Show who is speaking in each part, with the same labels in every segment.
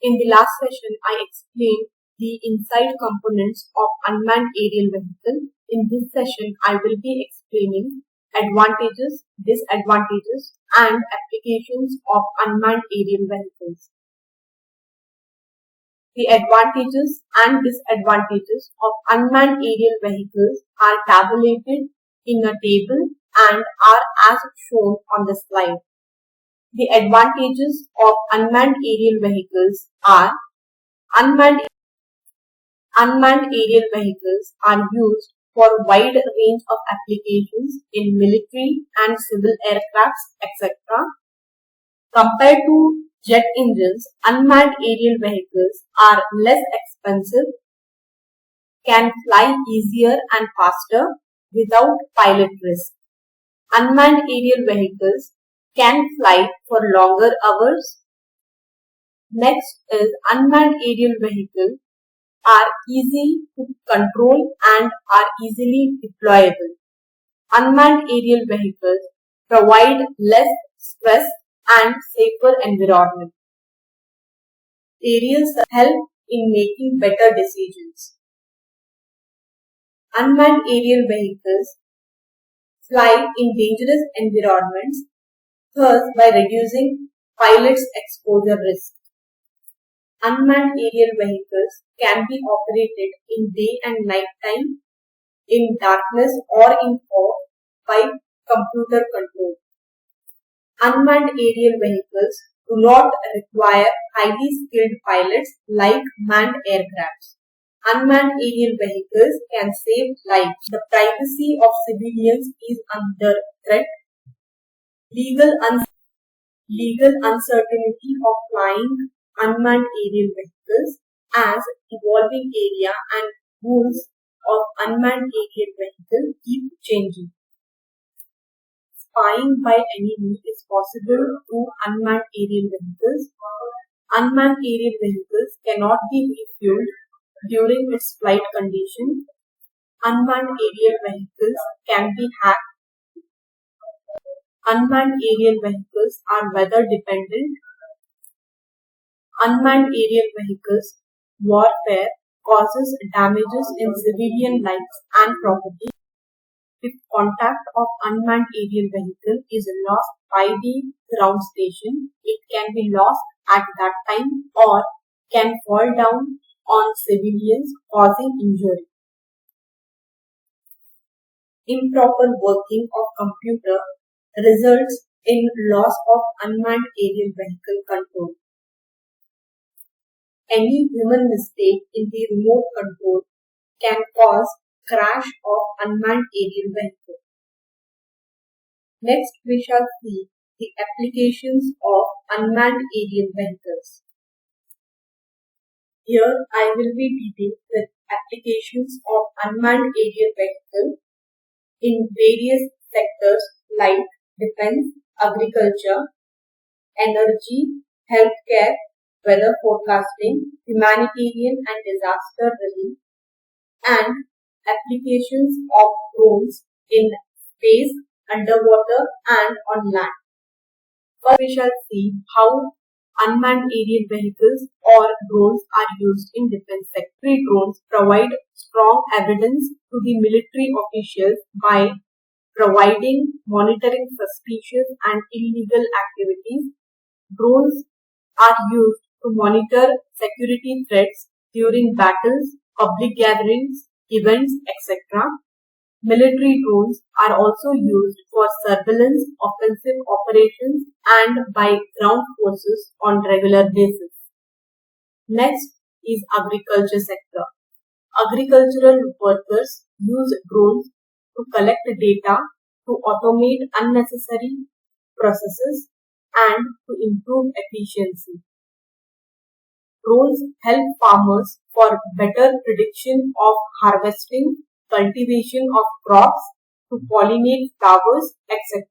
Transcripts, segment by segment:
Speaker 1: In the last session, I explained the inside components of unmanned aerial vehicle. In this session, I will be explaining advantages, disadvantages, and applications of unmanned aerial vehicles. The advantages and disadvantages of unmanned aerial vehicles are tabulated in a table and are as shown on the slide. The advantages of unmanned aerial vehicles are unmanned aerial vehicles are used for a wide range of applications in military and civil aircrafts, etc. Compared to jet engines, unmanned aerial vehicles are less expensive, can fly easier and faster without pilot risk. Unmanned aerial vehicles can fly for longer hours. Next is unmanned aerial vehicles are easy to control and are easily deployable. Unmanned aerial vehicles provide less stress and safer environment. Aerials help in making better decisions. Unmanned aerial vehicles fly in dangerous environments, thus by reducing pilots' exposure risk. Unmanned aerial vehicles can be operated in day and night time, in darkness or in fog by computer control. Unmanned aerial vehicles do not require highly skilled pilots like manned aircrafts. Unmanned aerial vehicles can save lives. The privacy of civilians is under threat. Legal uncertainty of flying unmanned aerial vehicles as evolving area and rules of unmanned aerial vehicle keep changing. Spying by enemy is possible through unmanned aerial vehicles. Unmanned aerial vehicles cannot be refueled during its flight condition. Unmanned aerial vehicles can be hacked. Unmanned aerial vehicles are weather dependent. Unmanned aerial vehicles warfare causes damages in civilian lives and property. If contact of unmanned aerial vehicle is lost by the ground station, it can be lost at that time or can fall down on civilians causing injury. Improper working of computer results in loss of unmanned aerial vehicle control. Any human mistake in the remote control can cause crash of unmanned aerial vehicle. Next, we shall see the applications of unmanned aerial vehicles. Here, I will be dealing with applications of unmanned aerial vehicle in various sectors like defense, agriculture, energy, healthcare, weather forecasting, humanitarian and disaster relief, and applications of drones in space, underwater and on land. First, we shall see how unmanned aerial vehicles or drones are used in defense sector. Drones provide strong evidence to the military officials by providing monitoring suspicious and illegal activities. Drones are used to monitor security threats during battles, public gatherings, events, etc. Military drones are also used for surveillance, offensive operations and by ground forces on regular basis. Next is agriculture sector. Agricultural workers use drones to collect data, to automate unnecessary processes and to improve efficiency. Drones help farmers for better prediction of harvesting, cultivation of crops, to pollinate flowers, etc.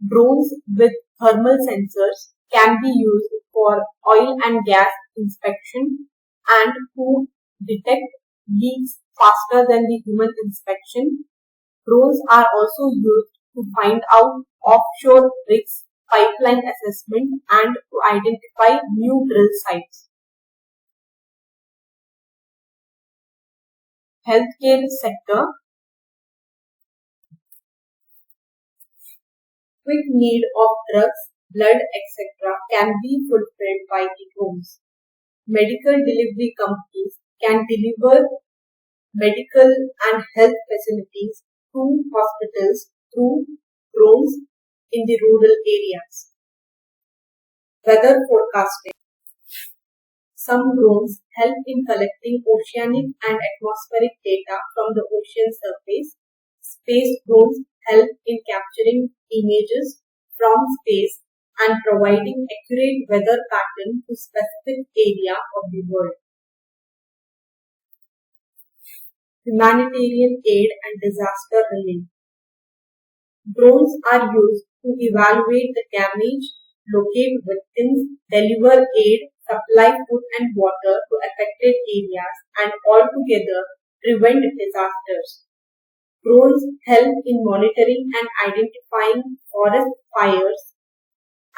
Speaker 1: Drones with thermal sensors can be used for oil and gas inspection and to detect leaks faster than the human inspection. Drones are also used to find out offshore risks pipeline assessment, and to identify new drill sites. Healthcare sector. Quick need of drugs, blood, etc. can be fulfilled by the drones. Medical delivery companies can deliver medical and health facilities to hospitals through drones in the rural areas. Weather forecasting. Some drones help in collecting oceanic and atmospheric data from the ocean surface. Space drones help in capturing images from space and providing accurate weather pattern to specific area of the world. Humanitarian aid and disaster relief. Drones are used to evaluate the damage, locate victims, deliver aid, supply food and water to affected areas, and altogether prevent disasters. Drones help in monitoring and identifying forest fires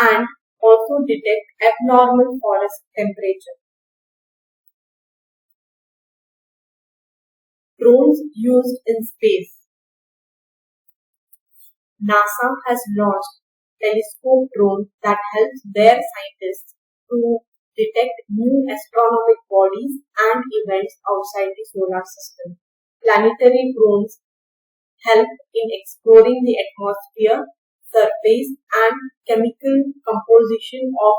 Speaker 1: and also detect abnormal forest temperature. Drones used in space. NASA has launched telescope drones that helps their scientists to detect new astronomical bodies and events outside the solar system. Planetary drones help in exploring the atmosphere, surface, and chemical composition of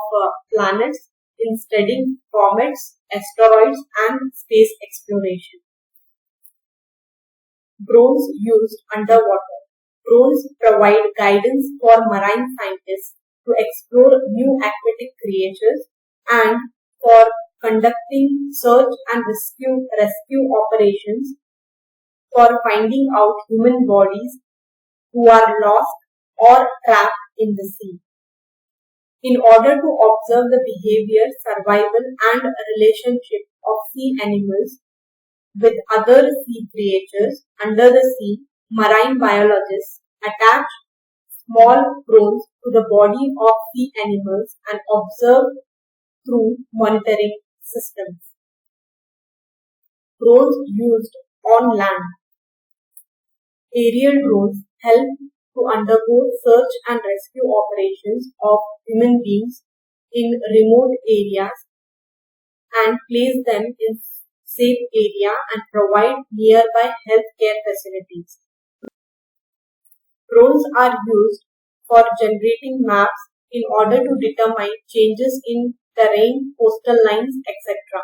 Speaker 1: planets in studying comets, asteroids, and space exploration. Drones used underwater. Drones provide guidance for marine scientists to explore new aquatic creatures and for conducting search and rescue operations, for finding out human bodies who are lost or trapped in the sea. In order to observe the behavior, survival, and relationship of sea animals with other sea creatures under the sea, marine biologists attach small drones to the body of sea animals and observe through monitoring systems. Drones used on land. Aerial drones help to undergo search and rescue operations of human beings in remote areas and place them in safe area and provide nearby healthcare facilities. Drones are used for generating maps in order to determine changes in terrain, coastal lines, etc.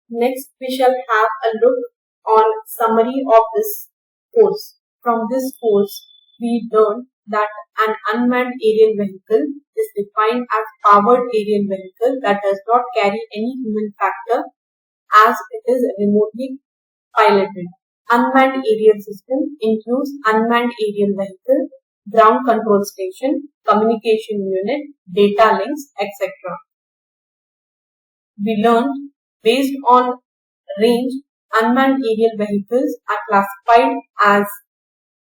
Speaker 1: Next, we shall have a look on summary of this course. From this course, we learned that an unmanned aerial vehicle is defined as powered aerial vehicle that does not carry any human factor as it is remotely piloted. Unmanned aerial system includes unmanned aerial vehicle, ground control station, communication unit, data links, etc. We learned based on range, unmanned aerial vehicles are classified as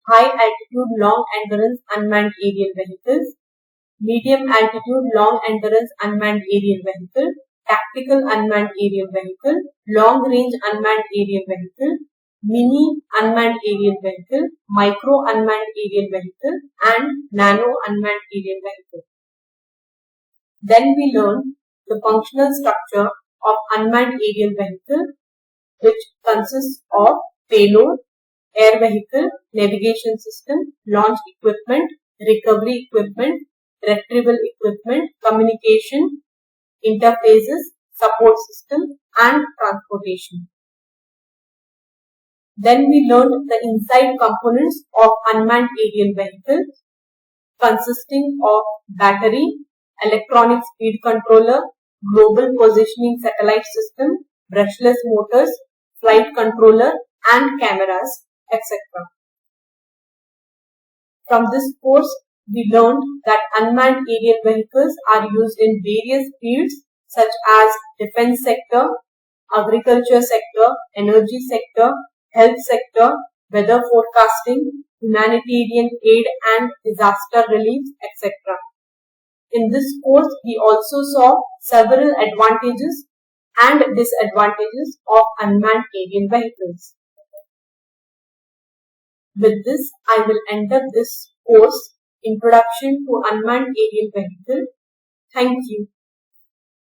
Speaker 1: high altitude long endurance unmanned aerial vehicles, medium altitude long endurance unmanned aerial vehicle, tactical unmanned aerial vehicle, long range unmanned aerial vehicle, mini unmanned aerial vehicle, micro unmanned aerial vehicle, and nano unmanned aerial vehicle. Then we learned the functional structure of unmanned aerial vehicle, which consists of payload, air vehicle, navigation system, launch equipment, recovery equipment, retrieval equipment, communication, interfaces, support system, and transportation. Then we learned the inside components of unmanned aerial vehicles, consisting of battery, electronic speed controller, global positioning satellite system, brushless motors, flight controller, and cameras, etc. From this course, we learned that unmanned aerial vehicles are used in various fields such as defense sector, agriculture sector, energy sector, health sector, weather forecasting, humanitarian aid and disaster relief, etc. In this course, we also saw several advantages and disadvantages of unmanned aerial vehicles. With this, I will end up this course, Introduction to Unmanned Aerial Vehicle. Thank you.